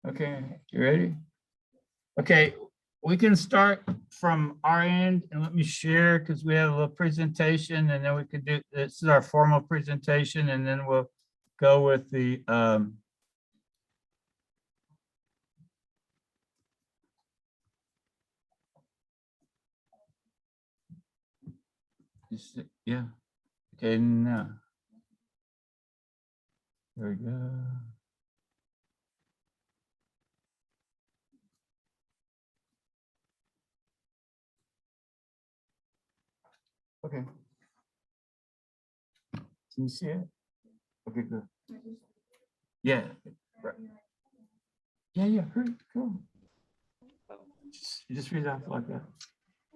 Okay, you ready? Okay, we can start from our end and let me share because we have a little presentation and then we could do, this is our formal presentation and then we'll go with the yeah. Okay, now. There we go. Okay. Can you see it? Okay, good. Yeah. Right. Yeah, hurry, go. Just read out like that.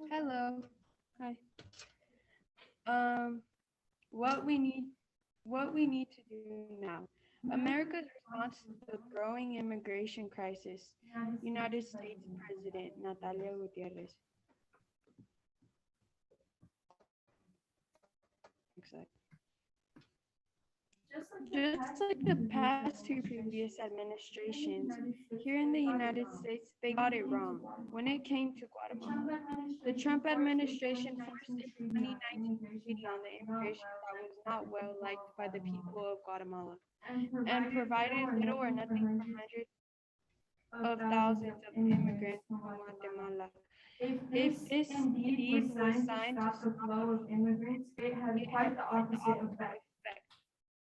Hello. Hi. What we need to do now. America's response to the growing immigration crisis. United States President Natalia Gutierrez. Just like the past two previous administrations, here in the United States, they got it wrong when it came to Guatemala. The Trump administration forced a 2019 treaty on the immigration that was not well liked by the people of Guatemala and provided little or nothing for hundreds of thousands of immigrants from Guatemala. If this indeed was signed to stop the flow of immigrants, it had quite the opposite effect.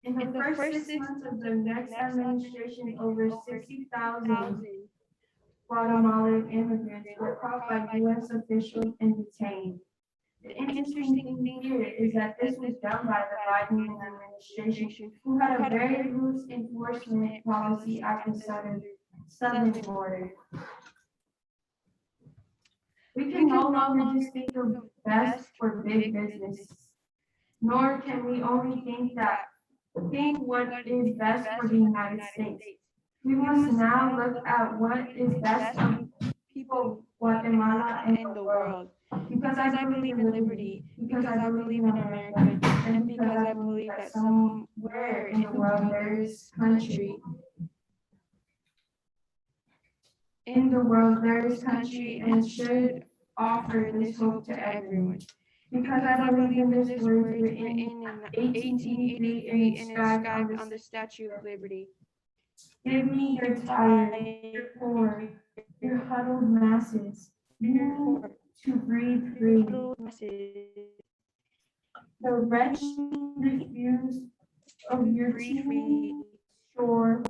In the first 6 months of the next administration, over 60,000 Guatemalan immigrants were caught by U.S. officials and detained. The interesting thing here is that this was done by the Biden administration, who had a very loose enforcement policy at the southern border. We can no longer just think of best for big business, nor can we only think what is best for the United States. We must now look at what is best for people, Guatemala, and the world. Because I believe in liberty, because I believe in America, and because I believe that somewhere in the world there is country. In the world there is country and should offer this hope to everyone. Because I believe in this word written in 1883 and inscribed on the Statue of Liberty. Give me your tired, poor, your huddled masses, you to breathe free. The wretched refuse of your teeming shore,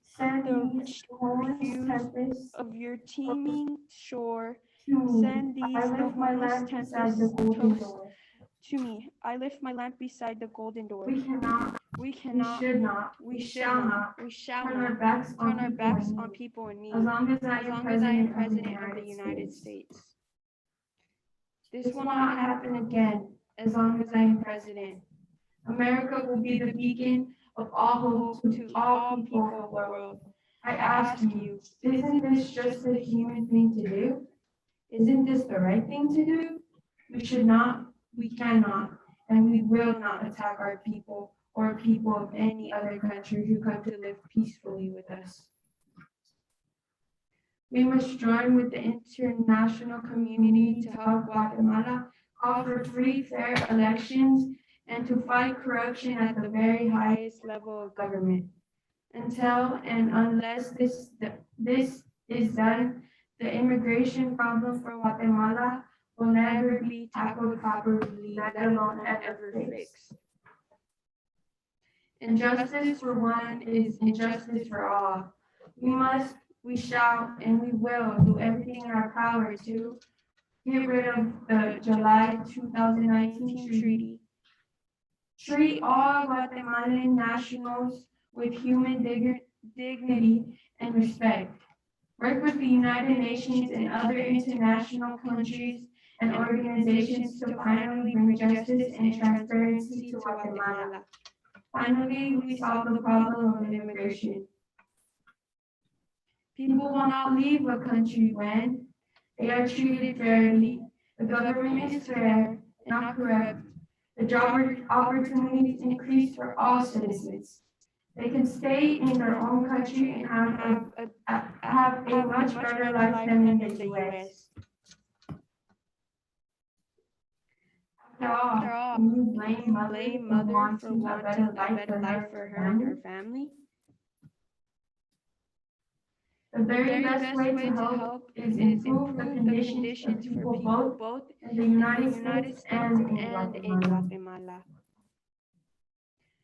send these homeless tempests of your teeming shore. Send these homeless tempests to me. I lift my lamp beside the golden door. We cannot, we should not, we shall not turn our backs on people in need, as long as I am President of the United States. This will not happen again, as long as I am President. America will be the beacon of all hope to all people of the world. I ask you, isn't this just the human thing to do? Isn't this the right thing to do? We should not, we cannot, and we will not attack our people or people of any other country who come to live peacefully with us. We must join with the international community to help Guatemala call for free, fair elections and to fight corruption at the very highest level of government. Until and unless this is done, the immigration problem for Guatemala will never be tackled properly, let alone ever fixed. Injustice for one is injustice for all. We shall, and we will do everything in our power to get rid of the July 2019 treaty. Treat all Guatemalan nationals with human dignity and respect. Work with the United Nations and other international countries and organizations to finally bring justice and transparency to Guatemala. Finally, we solve the problem of immigration. People will not leave a country when they are treated fairly, the government is fair and not corrupt, the job opportunities increase for all citizens, They can stay in their own country and have a much better life than in the US. After all, can you blame mother for wanting a better life for her and her family? The very best way to help is improve the conditions for people both in the United States and in Guatemala.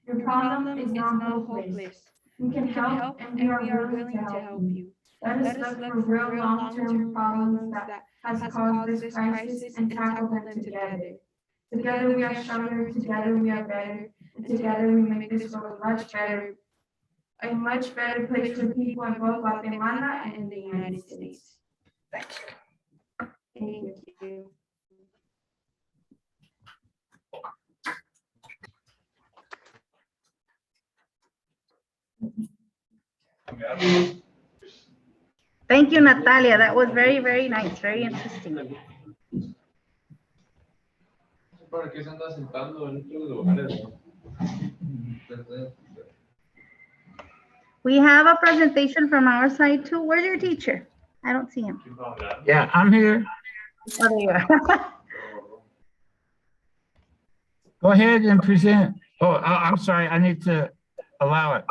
Your problem is not hopeless. We can help and we are willing to help you. Let us look for real long-term problems that has caused this crisis and tackle them together. Together we are stronger, together we are better, and together we make this world a much better place for people in both Guatemala and the United States. Thank you. Thank you. Thank you, Natalia. That was very, very nice, very interesting. ¿Para qué se anda sentando en otros lugares? We have a presentation from our side too. Where's your teacher? I don't see him. Yeah, I'm here. Oh, there you are. Go ahead and present. Oh, I'm sorry. I need to allow it.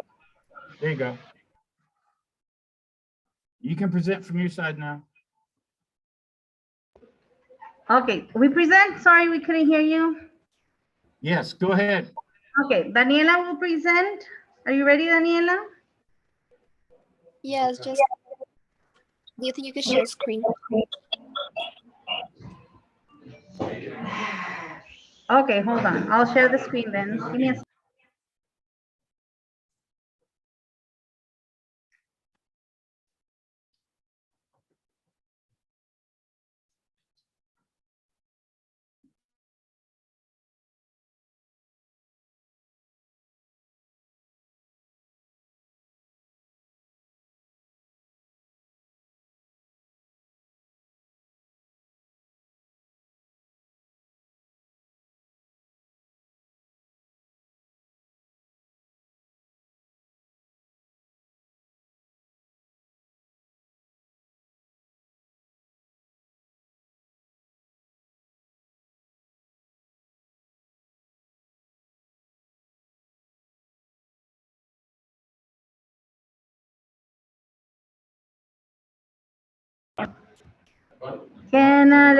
There you go. You can present from your side now. Okay, we present. Sorry, we couldn't hear you. Yes, go ahead. Okay, Daniela will present. Are you ready, Daniela? Yes, just, do you think you could share screen? Okay, hold on. I'll share the screen then. Give me a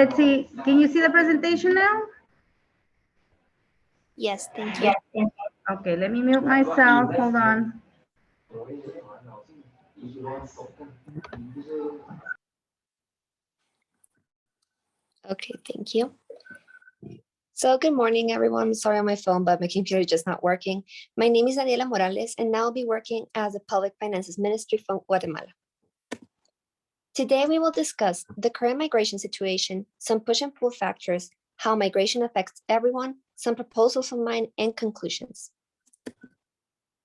let's see. Can you see the presentation now? Yes, thank you. Okay, let me mute myself. Hold on. Okay, thank you. So good morning, everyone. I'm sorry on my phone, but my computer is just not working. My name is Danelia Morales, and now I'll be working as a Public Finances Ministry from Guatemala. Today, we will discuss the current migration situation, some push and pull factors, how migration affects everyone, some proposals of mine, and conclusions.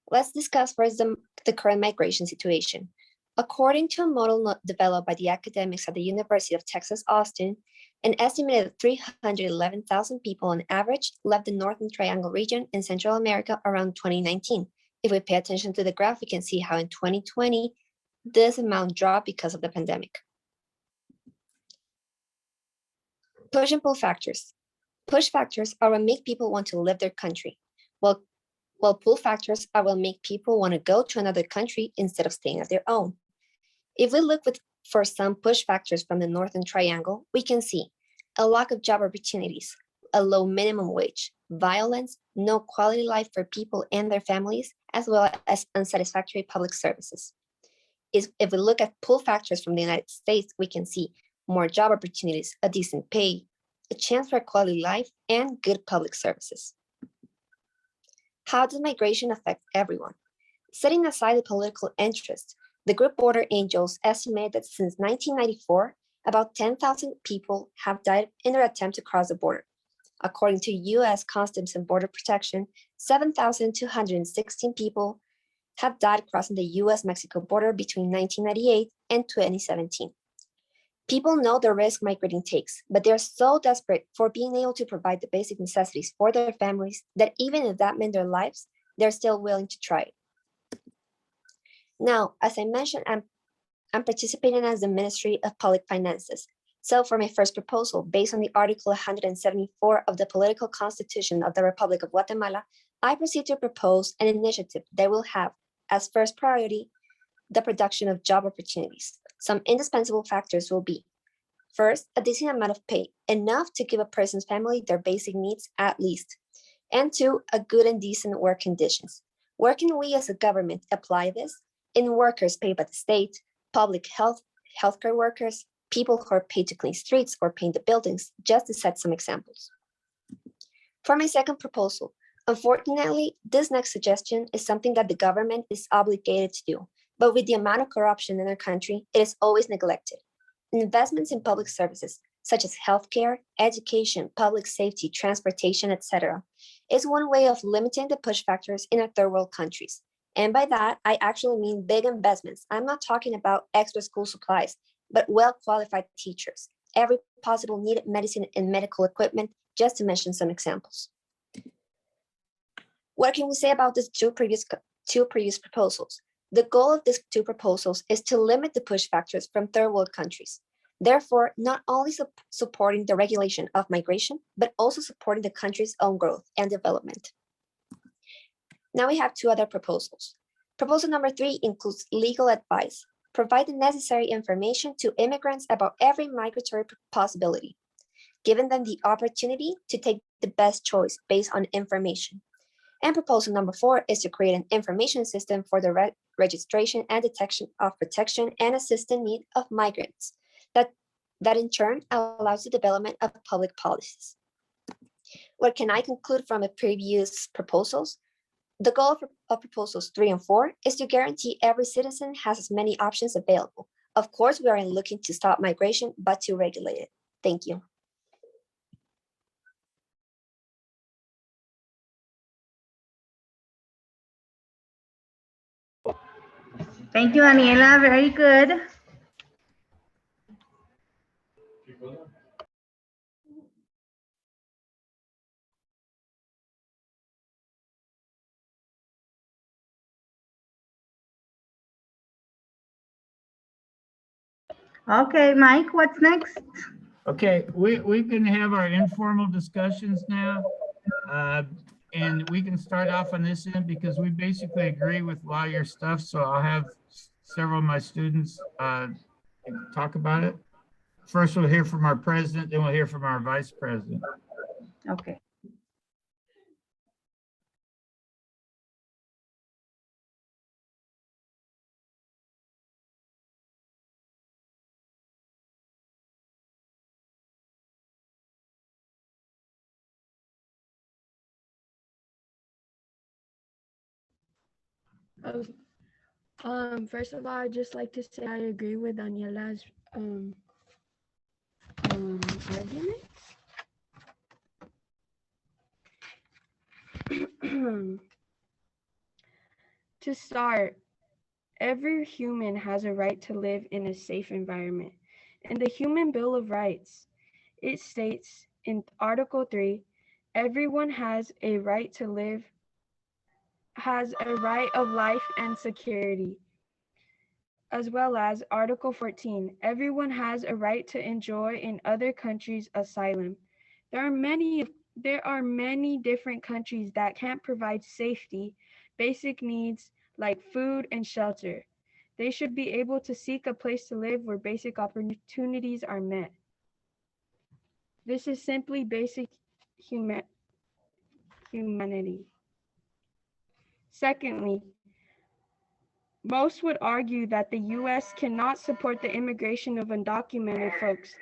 Let's discuss first the current migration situation. According to a model developed by the academics at the University of Texas, Austin, an estimated 311,000 people on average left the Northern Triangle region in Central America around 2019. If we pay attention to the graph, we can see how in 2020, this amount dropped because of the pandemic. Push and pull factors. Push factors are what make people want to leave their country, while pull factors are what make people want to go to another country instead of staying at their own. If we look for some push factors from the Northern Triangle, we can see a lack of job opportunities, a low minimum wage, violence, no quality life for people and their families, as well as unsatisfactory public services. If we look at pull factors from the United States, we can see more job opportunities, a decent pay, a chance for a quality life, and good public services. How does migration affect everyone? Setting aside the political interest, the group Border Angels estimate that since 1994, about 10,000 people have died in their attempt to cross the border. According to U.S. Customs and Border Protection, 7,216 people have died crossing the U.S.-Mexico border between 1998 and 2017. People know the risk migrating takes, but they're so desperate for being able to provide the basic necessities for their families that even if that meant their lives, they're still willing to try it. Now, as I mentioned, I'm participating as the Ministry of Public Finances. So for my first proposal, based on the Article 174 of the Political Constitution of the Republic of Guatemala, I proceed to propose an initiative that will have as first priority the production of job opportunities. Some indispensable factors will be: first, a decent amount of pay, enough to give a person's family their basic needs at least. And two, a good and decent work conditions. Where can we as a government apply this? In workers paid by the state, public healthcare workers, people who are paid to clean streets or paint the buildings, just to set some examples. For my second proposal, unfortunately, this next suggestion is something that the government is obligated to do, but with the amount of corruption in our country, it is always neglected. Investments in public services, such as healthcare, education, public safety, transportation, etc., is one way of limiting the push factors in our third world countries. And by that, I actually mean big investments. I'm not talking about extra school supplies, but well-qualified teachers, every possible needed medicine and medical equipment, just to mention some examples. What can we say about these two previous proposals? The goal of these two proposals is to limit the push factors from third world countries. Therefore, not only supporting the regulation of migration, but also supporting the country's own growth and development. Now we have two other proposals. Proposal number 3 includes legal advice. Provide the necessary information to immigrants about every migratory possibility, giving them the opportunity to take the best choice based on information. And proposal number 4 is to create an information system for the registration and detection of protection and assistance need of migrants, that in turn allows the development of public policies. What can I conclude from the previous proposals? The goal of proposals 3 and 4 is to guarantee every citizen has as many options available. Of course, we aren't looking to stop migration, but to regulate it. Thank you. Thank you, Daniela. Very good. Okay, Mike, what's next? Okay, we can have our informal discussions now. And we can start off on this end because we basically agree with a lot of your stuff. So I'll have several of my students talk about it. First, we'll hear from our president, then we'll hear from our vice president. Okay. First of all, I'd just like to say I agree with Daniela's argument. To start, every human has a right to live in a safe environment. In the Human Bill of Rights, it states in Article 3, everyone has a right to live, has a right of life and security. As well as Article 14, everyone has a right to enjoy in other countries asylum. There are many different countries that can't provide safety, basic needs like food and shelter. They should be able to seek a place to live where basic opportunities are met. This is simply basic humanity. Secondly, most would argue that the U.S. cannot support the immigration of undocumented folks.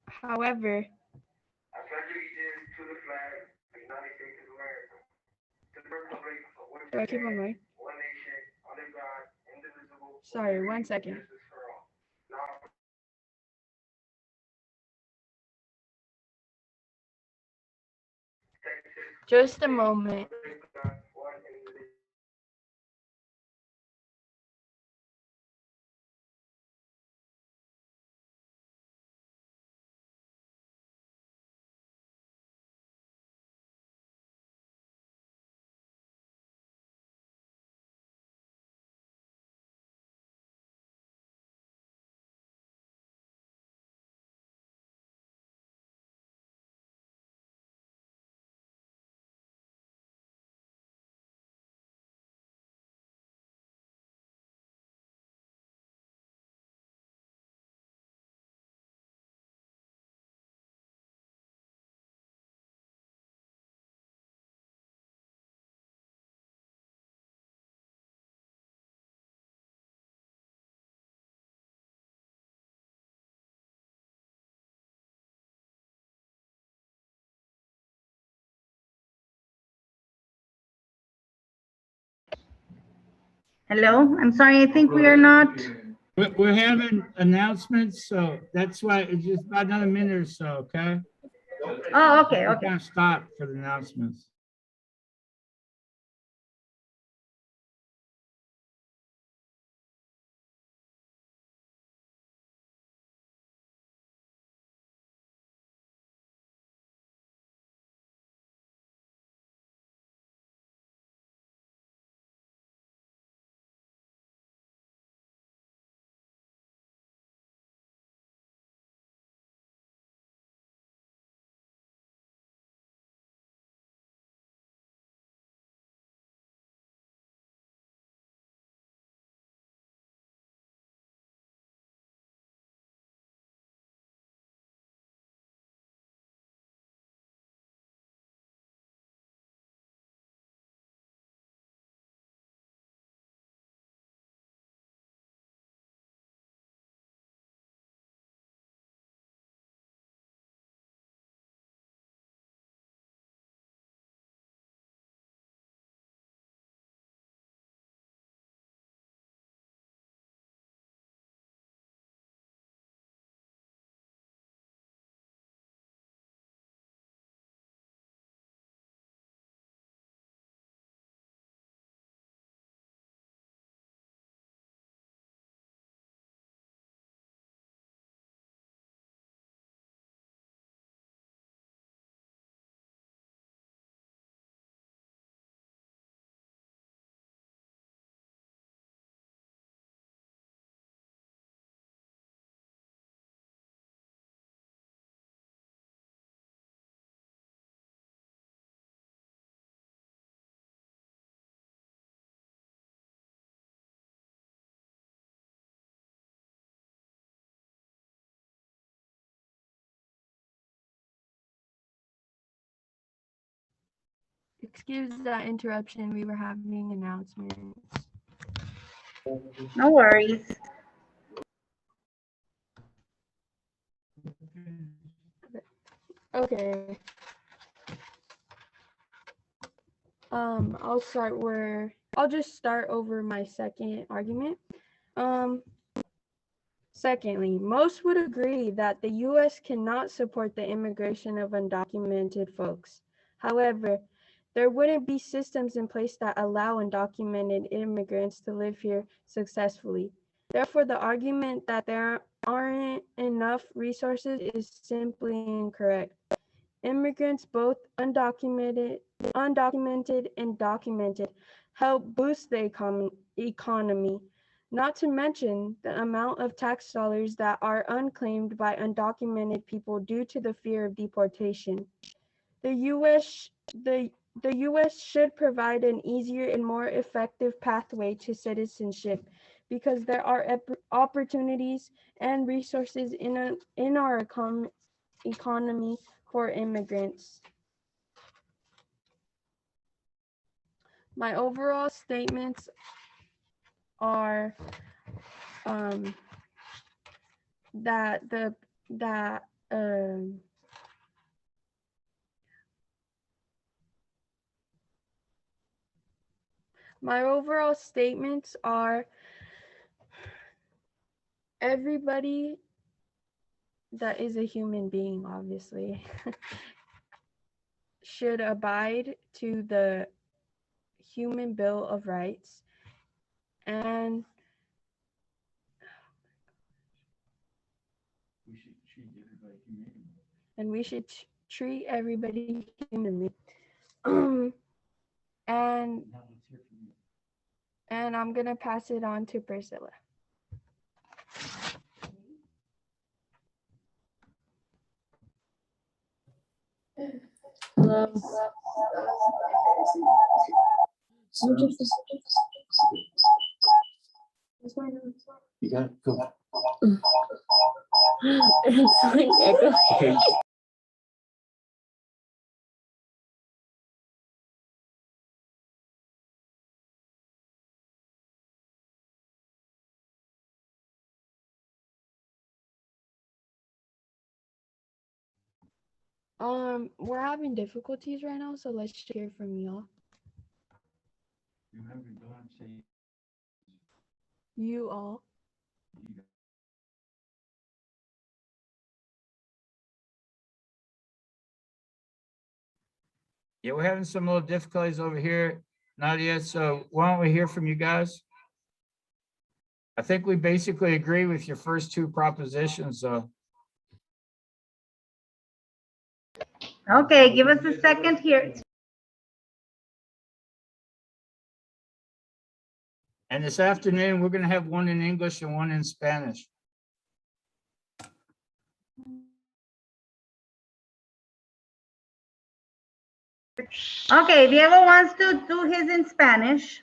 However, do I keep on going? Sorry, 1 second. Just a moment. Hello, I'm sorry, I think we are not. We're having announcements, so that's why it's just about another minute or so, okay? Oh, okay, We're okay. gonna stop for the announcements. Excuse that interruption. We were having announcements. No worries. Okay. I'll just start over my second argument. Secondly, most would agree that the U.S. cannot support the immigration of undocumented folks. However, there wouldn't be systems in place that allow undocumented immigrants to live here successfully. Therefore, the argument that there aren't enough resources is simply incorrect. Immigrants, both undocumented and documented, help boost the economy, not to mention the amount of tax dollars that are unclaimed by undocumented people due to the fear of deportation. The U.S. the U.S. should provide an easier and more effective pathway to citizenship because there are opportunities and resources in our economy for immigrants. My overall statements are that the that my overall statements are everybody that is a human being, obviously, should abide to the Human Bill of Rights and we should treat everybody humanly. And I'm gonna pass it on to Priscilla. Hello. You got it. Go. It's like echo. We're having difficulties right now, so let's hear from y'all. You all. Yeah, we're having some little difficulties over here, Nadia, so why don't we hear from you guys? I think we basically agree with your first two propositions, so. Okay, give us a second here. And this afternoon, we're gonna have one in English and one in Spanish. Okay, Diego wants to do his in Spanish.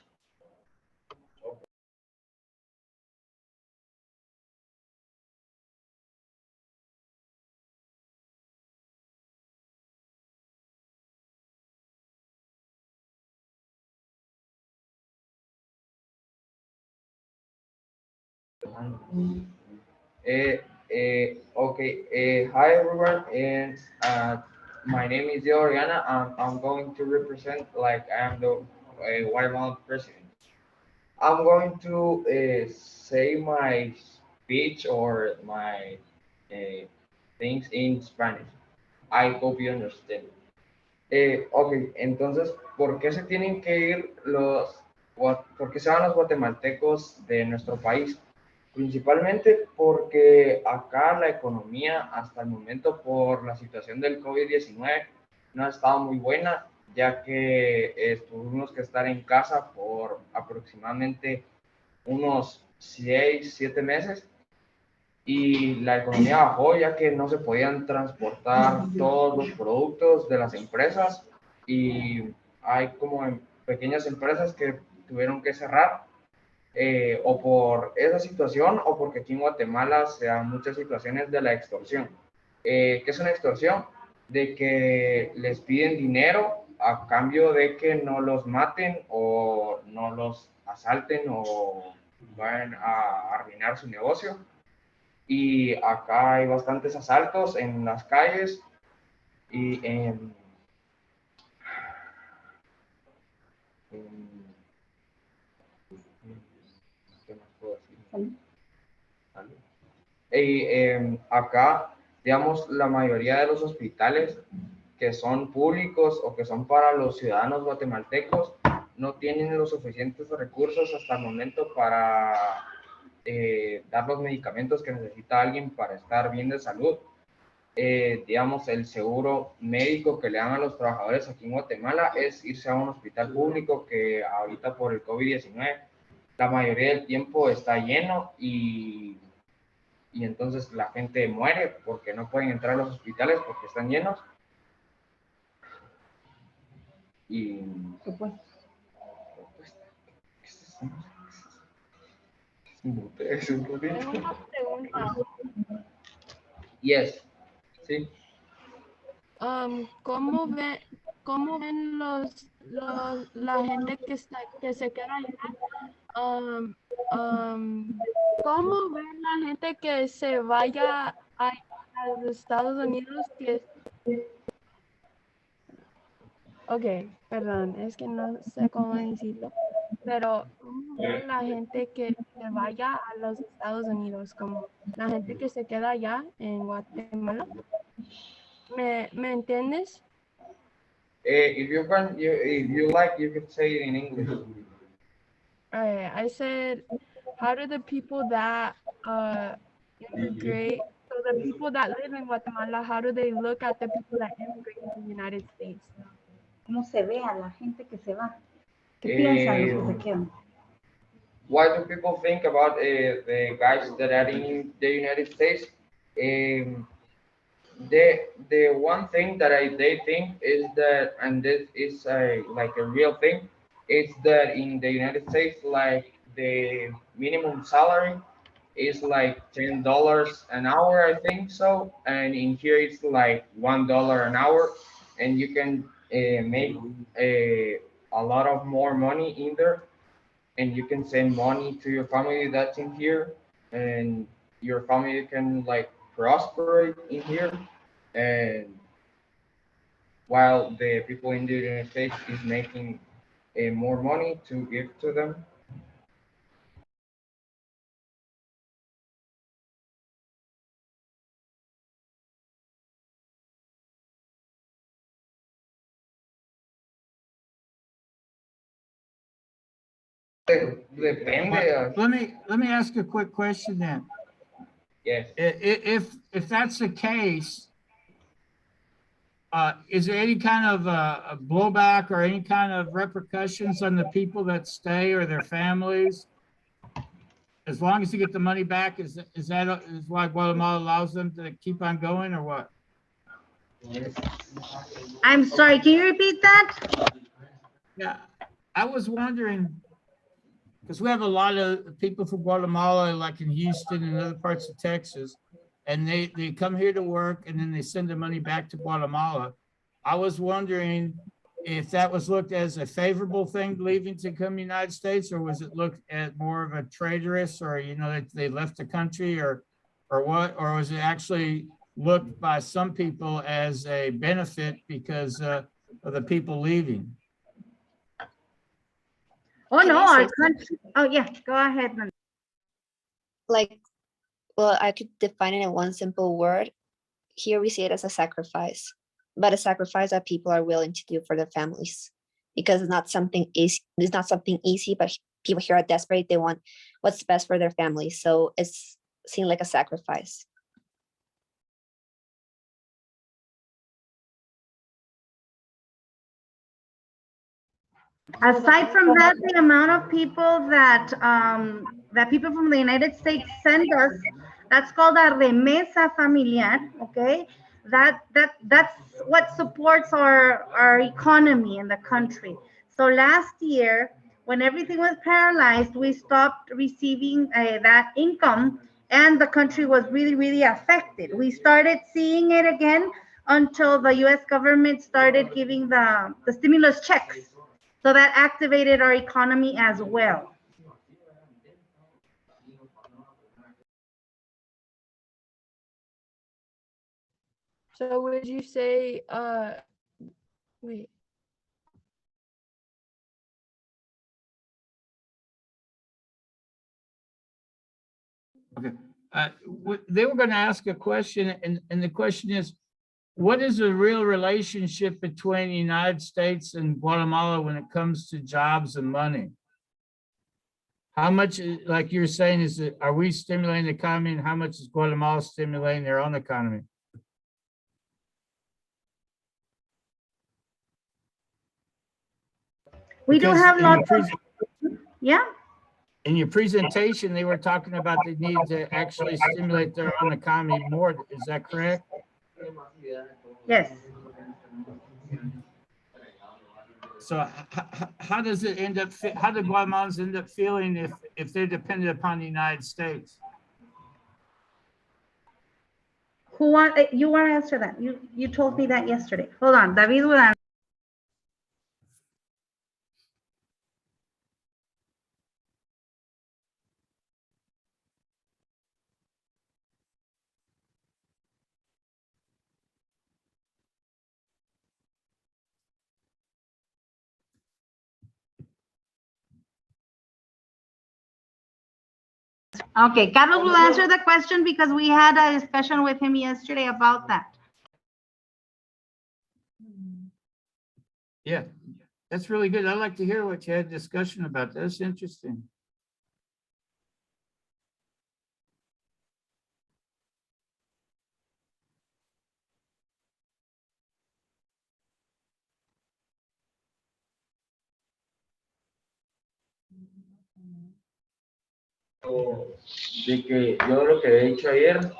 Okay. Hi everyone, and my name is Oriana. I'm going to represent like I am the Guatemala president. I'm going to say my speech or my things in Spanish. I hope you understand. Ok, entonces, ¿por qué se tienen que ir por qué se van los guatemaltecos de nuestro país? Principalmente porque acá la economía hasta el momento por la situación del COVID-19 no ha estado muy buena, ya que tuvimos que estar en casa por aproximadamente unos 6, 7 meses y la economía bajó ya que no se podían transportar todos los productos de las empresas y hay como pequeñas empresas que tuvieron que cerrar o por esa situación o porque aquí en Guatemala se dan muchas situaciones de la extorsión. ¿Qué es una extorsión? De que les piden dinero a cambio de que no los maten o no los asalten o vayan a arruinar su negocio. Y acá hay bastantes asaltos en las calles y ¿qué más puedo decir? Acá, digamos, la mayoría de los hospitales que son públicos o que son para los ciudadanos guatemaltecos no tienen los suficientes recursos hasta el momento para dar los medicamentos que necesita alguien para estar bien de salud. Digamos, el seguro médico que le dan a los trabajadores aquí en Guatemala es irse a un hospital público que ahorita por el COVID-19 la mayoría del tiempo está lleno y entonces la gente muere porque no pueden entrar a los hospitales porque están llenos. Y Tengo una pregunta. Yes, sí. ¿Cómo ven la gente que se queda allá? ¿Cómo ven la gente que se vaya a los Estados Unidos? Ok, perdón, es que no sé cómo decirlo, pero ¿cómo ven la gente que se vaya a los Estados Unidos? Como la gente que se queda allá en Guatemala. ¿Me entiendes? If you like, you can say it in English. I said, how do the people that immigrate, so the people that live in Guatemala, how do they look at the people that immigrate to the United States? ¿Cómo se ve a la gente que se va? ¿Qué piensan los que se quedan? What do people think about the guys that are in the United States? The one thing that they think is that, and this is like a real thing, is that in the United States, like the minimum salary is like $10 an hour, I think so, and in here it's like $1 an hour, and you can make a lot of more money in there, and you can send money to your family that's in here, and your family can like prosper in here, and while the people in the United States is making more money to give to them. Depende. Let me ask a quick question then. Yes. If that's the case, is there any kind of a blowback or any kind of repercussions on the people that stay or their families? As long as you get the money back, is why Guatemala allows them to keep on going, or what? I'm sorry, can you repeat that? Yeah, I was wondering, because we have a lot of people from Guatemala, like in Houston and other parts of Texas, and they come here to work and then they send the money back to Guatemala. I was wondering if that was looked as a favorable thing leaving to come to the United States, or was it looked at more of a traitorous, or, you know, that they left the country, or what, or was it actually looked by some people as a benefit because of the people leaving? Oh, Can no, I our say country, oh, yeah, go ahead. Nan- Like, well, I could define it in one simple word. Here we see it as a sacrifice, but a sacrifice that people are willing to do for their families, because it's not something easy. It's not something easy, but people here are desperate. They want what's best for their families, so it's seen like a sacrifice. Aside from that, the amount of people that, that people from the United States send us, that's called a remesa familiar, okay? That's what supports our economy in the country. So last year, when everything was paralyzed, we stopped receiving that income, and the country was really, really affected. We started seeing it again until the US government started giving the stimulus checks. So that activated our economy as well. So would you say, wait. Okay, they were going to ask a question, and the question is, what is the real relationship between the United States and Guatemala when it comes to jobs and money? How much, like you're saying, is it, are we stimulating the economy, and how much is Guatemala stimulating their own economy? We do Because have in your lots of, yeah, in your presentation, they were talking about the need to actually stimulate their own economy more. Is that correct? yes. So how does it end up, how do Guatemalans end up feeling if they're dependent upon the United States? Who want, you want to answer that? You told me that yesterday. Hold on, David will answer. Okay, Carlos will answer the question because we had a discussion with him yesterday about that. Yeah, that's really good. I'd like to hear what you had discussion about. That's interesting. De que yo lo que he dicho ayer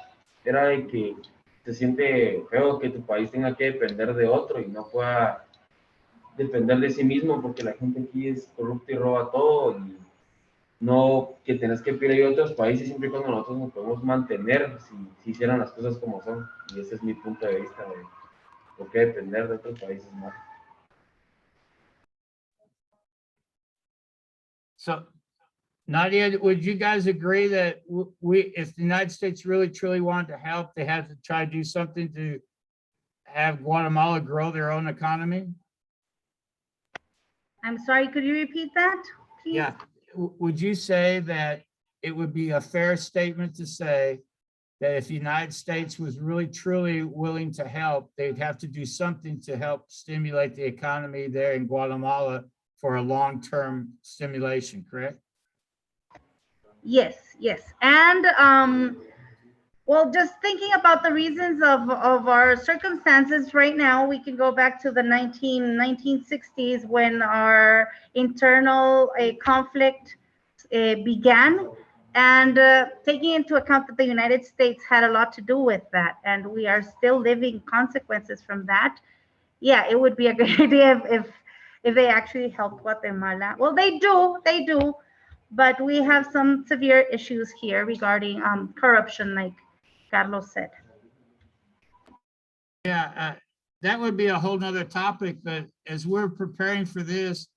era de que se siente feo que tu país tenga que depender de otro y no pueda depender de sí mismo, porque la gente aquí es corrupta y roba todo, y no que tenés que pedir a otros países siempre y cuando nosotros nos podemos mantener si hicieran las cosas como son. Y ese es mi punto de vista de por qué depender de otros países más. So, Nadia, would you guys agree that if the United States really truly wanted to help, they had to try to do something to have Guatemala grow their own economy? I'm sorry, could you repeat that, please? Yeah. Would you say that it would be a fair statement to say that if the United States was really truly willing to help, they'd have to do something to help stimulate the economy there in Guatemala for a long-term stimulation, correct? Yes, yes. And well, just thinking about the reasons of our circumstances right now, we can go back to the 1960s when our internal conflict began, and taking into account that the United States had a lot to do with that, and we are still living consequences from that. Yeah, it would be a great idea if they actually helped Guatemala. Well, they do, but we have some severe issues here regarding corruption, like Carlos said. Yeah, that would be a whole nother topic, but as we're preparing for this,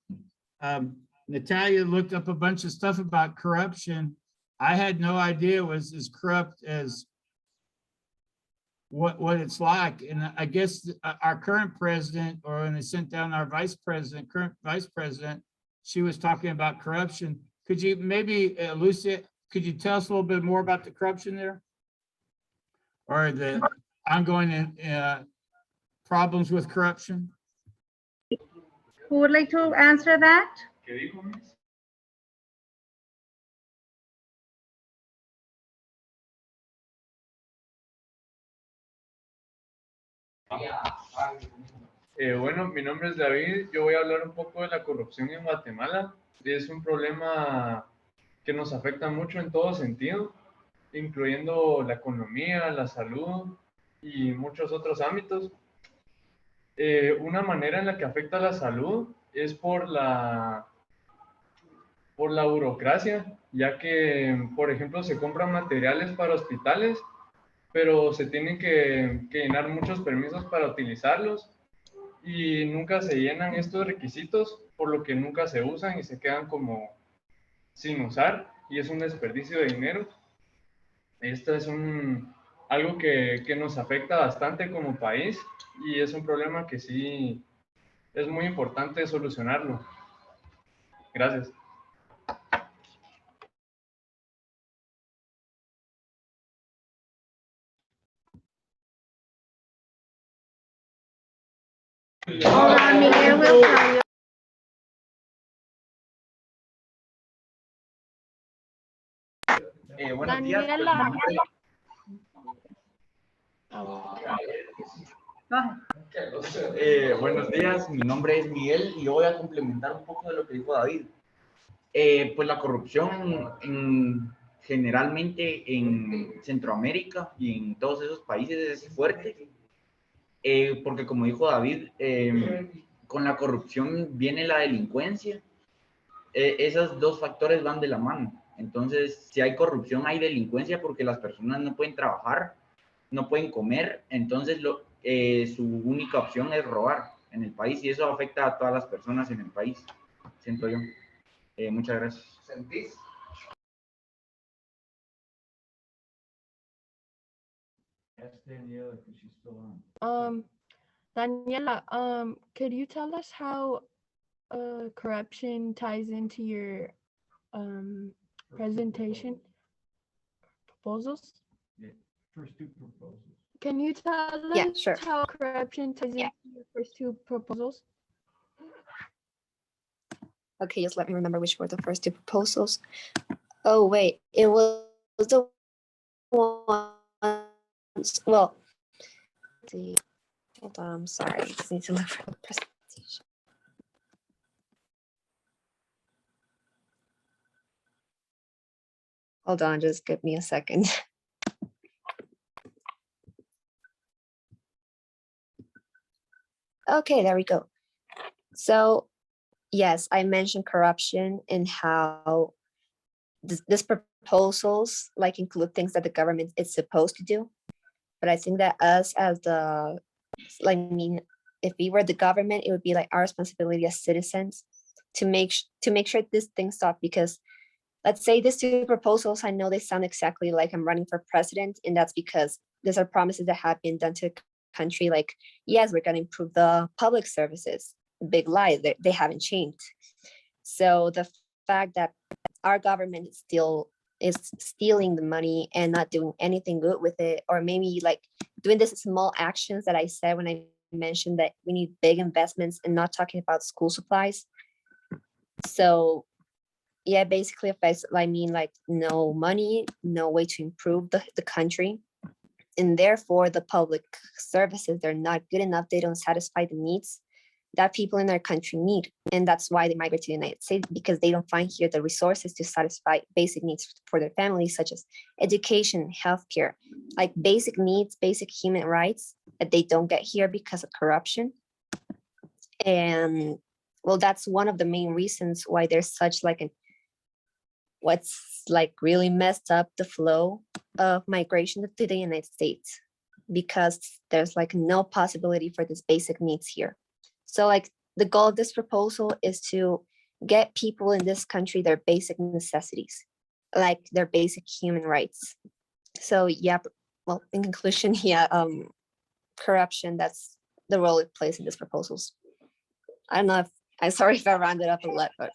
Natalia looked up a bunch of stuff about corruption. I had no idea it was as corrupt as what it's like. And I guess our current president, or when they sent down our current vice president, she was talking about corruption. Could you maybe, Lucia, could you tell us a little bit more about the corruption there? Or the ongoing problems with corruption? Who would like to answer that? Bueno, mi nombre es David. Yo voy a hablar un poco de la corrupción en Guatemala. Es un problema que nos afecta mucho en todo sentido, incluyendo la economía, la salud y muchos otros ámbitos. Una manera en la que afecta la salud es por la burocracia, ya que, por ejemplo, se compran materiales para hospitales, pero se tienen que llenar muchos permisos para utilizarlos y nunca se llenan estos requisitos, por lo que nunca se usan y se quedan como sin usar, y es un desperdicio de dinero. Esto es algo que nos afecta bastante como país, y es un problema que sí es muy importante solucionarlo. Gracias. Hold on, Miguel will tell you. Buenos días. Pues, Daniela. buenos días, mi nombre es Miguel y yo voy a complementar un poco de lo que dijo David. Pues la corrupción generalmente en Centroamérica y en todos esos países es fuerte, porque como dijo David, con la corrupción viene la delincuencia. Esos dos factores van de la mano. Entonces, si hay corrupción, hay delincuencia porque las personas no pueden trabajar, no pueden comer, entonces su única opción es robar en el país, y eso afecta a todas las personas en el país, siento yo. Muchas gracias. ¿Sentís? Daniela, could you tell us how corruption ties into your presentation proposals? Yeah, first two proposals. Can you tell us Yeah, sure. how corruption ties into your first two proposals? Okay, just let me remember which were the first two proposals. Oh, wait, it was the ones, well, let's see, hold on, I'm sorry, I just need to look for the presentation. Hold on, just give me a second. Okay, there we go. So, yes, I mentioned corruption and how this proposals like include things that the government is supposed to do. But I think that us as if we were the government, it would be like our responsibility as citizens to make sure this thing stop, because let's say these two proposals, I know they sound exactly like I'm running for president, and that's because these are promises that have been done to the country. Like, yes, we're going to improve the public services. Big lie, they haven't changed. So the fact that our government is stealing the money and not doing anything good with it, or maybe like doing this small actions that I said when I mentioned that we need big investments and not talking about school supplies. So yeah, basically affects, I mean, like no money, no way to improve the country. And therefore the public services, they're not good enough. They don't satisfy the needs that people in their country need. And that's why they migrate to the United States, because they don't find here the resources to satisfy basic needs for their families, such as education, healthcare, like basic needs, basic human rights that they don't get here because of corruption. And well, that's one of the main reasons why there's such like what's like really messed up the flow of migration to the United States, because there's like no possibility for these basic needs here. So like the goal of this proposal is to get people in this country their basic necessities, like their basic human rights. So yeah, well, in conclusion, yeah, corruption, that's the role it plays in these proposals. I don't know if, I'm sorry if I rounded up a lot, but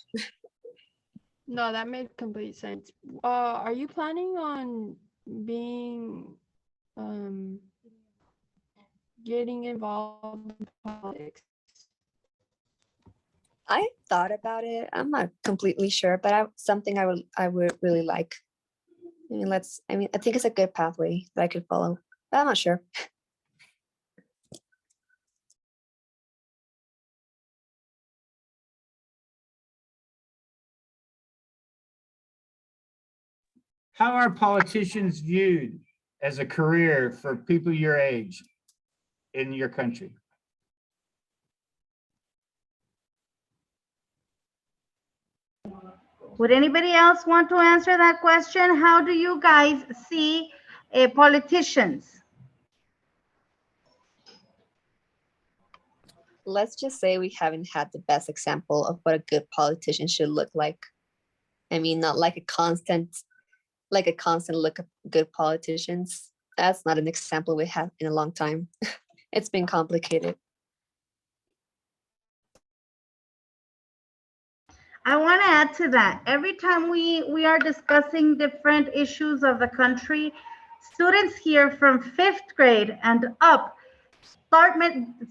No, that made complete sense. Are you planning on being, getting involved in politics? I thought about it. I'm not completely sure, but something I would really like. I mean, I think it's a good pathway that I could follow, but I'm not sure. How are politicians viewed as a career for people your age in your country? Would anybody else want to answer that question? How do you guys see politicians? Let's just say we haven't had the best example of what a good politician should look like. I mean, not like a constant look of good politicians. That's not an example we have in a long time. It's been complicated. I want to add to that. Every time we are discussing different issues of the country, students here from 5th grade and up start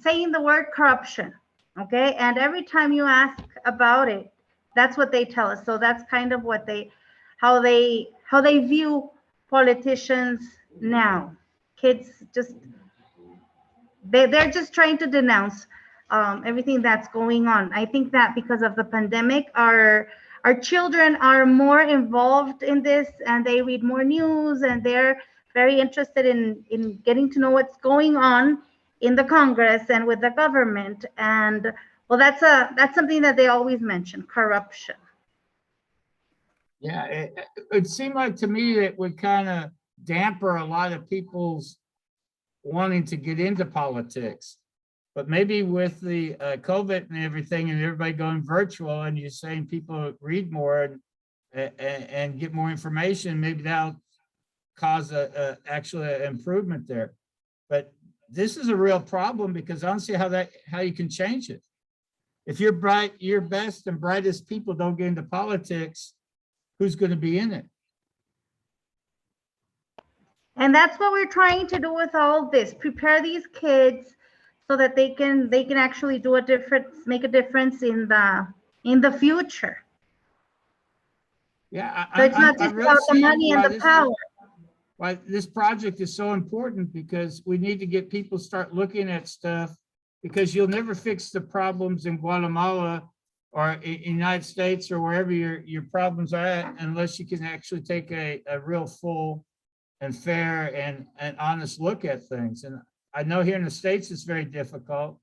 saying the word corruption, okay? And every time you ask about it, that's what they tell us. So that's kind of what how they view politicians now. Kids just, they're just trying to denounce everything that's going on. I think that because of the pandemic, our children are more involved in this, and they read more news, and they're very interested in getting to know what's going on in the Congress and with the government. And well, that's something that they always mention, corruption. Yeah, it seemed like to me it would kind of damper a lot of people's wanting to get into politics. But maybe with the COVID and everything and everybody going virtual, and you're saying people read more and get more information, maybe that'll cause actually an improvement there. But this is a real problem, because I don't see how you can change it. If your best and brightest people don't get into politics, who's going to be in it? And that's what we're trying to do with all this, prepare these kids so that they can actually do a difference, make a difference in the future. Yeah, So it's not just about the money and the power. Why this project is so important, because we need to get people start looking at stuff, because you'll never fix the problems in Guatemala or in the United States or wherever your problems are at, unless you can actually take a real full and fair and honest look at things. And I know here in the States, it's very difficult.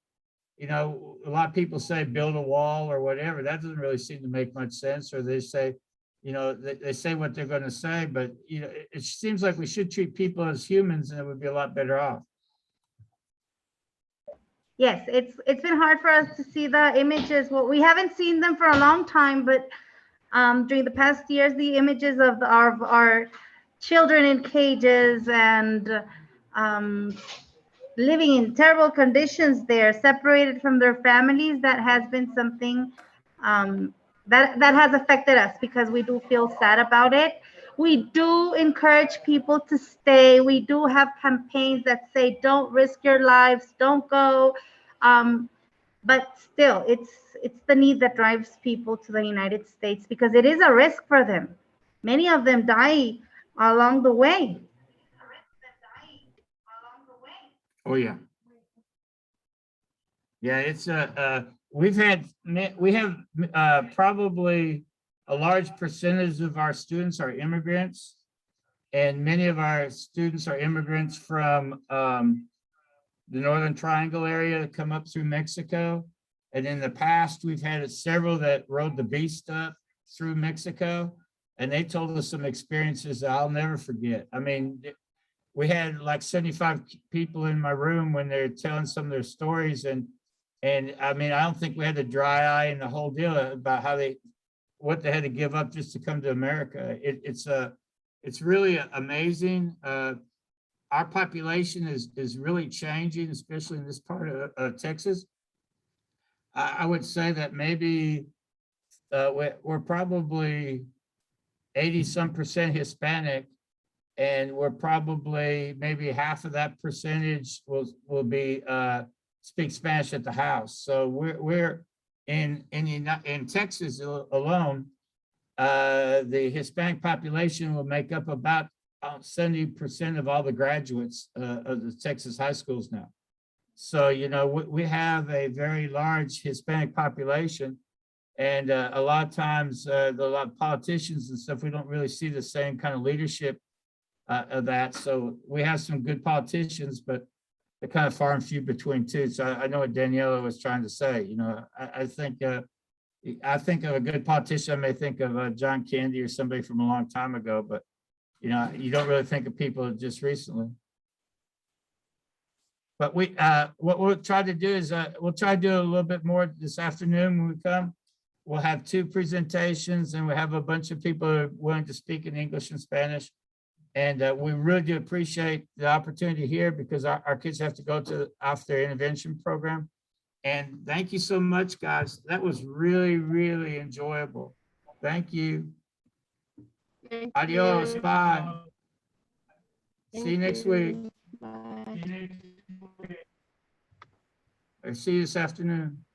You know, a lot of people say build a wall or whatever. That doesn't really seem to make much sense. Or they say, you know, they say what they're going to say, but you know, it seems like we should treat people as humans, and it would be a lot better off. Yes, it's been hard for us to see the images. Well, we haven't seen them for a long time, but during the past years, the images of our children in cages and living in terrible conditions there, separated from their families, that has been something that has affected us, because we do feel sad about it. We do encourage people to stay. We do have campaigns that say, don't risk your lives, don't go. but still, it's the need that drives people to the United States because it is a risk for them. Many of them die along the way. Oh, yeah. Yeah, it's we have probably a large percentage of our students are immigrants. And many of our students are immigrants from the Northern Triangle area that come up through Mexico. And in the past, we've had several that rode the beast up through Mexico. And they told us some experiences that I'll never forget. I mean, we had like 75 people in my room when they're telling some of their stories. And I mean, I don't think we had a dry eye in the whole deal about what they had to give up just to come to America. It's really amazing. Our population is really changing, especially in this part of Texas. I would say that maybe we're probably 80% Hispanic, and we're probably maybe half of that percentage will be speak Spanish at the house. So we're in Texas alone. The Hispanic population will make up about 70% of all the graduates of the Texas high schools now. So, you know, we have a very large Hispanic population, and a lot of times, a lot of politicians and stuff, we don't really see the same kind of leadership of that. So we have some good politicians, but they're kind of far and few between too. So I know what Danelia was trying to say. You know, I think of a good politician, I may think of John Kennedy or somebody from a long time ago, but you know, you don't really think of people just recently. But what we'll try to do is we'll try to do a little bit more this afternoon when we come. We'll have 2 presentations, and we have a bunch of people who are willing to speak in English and Spanish. And we really do appreciate the opportunity here because our kids have to go to after intervention program. And thank you so much, guys. That was really, really enjoyable. Thank you. Thank Adios. you. Bye. Thank See you next you. week. Bye. Or see you this afternoon.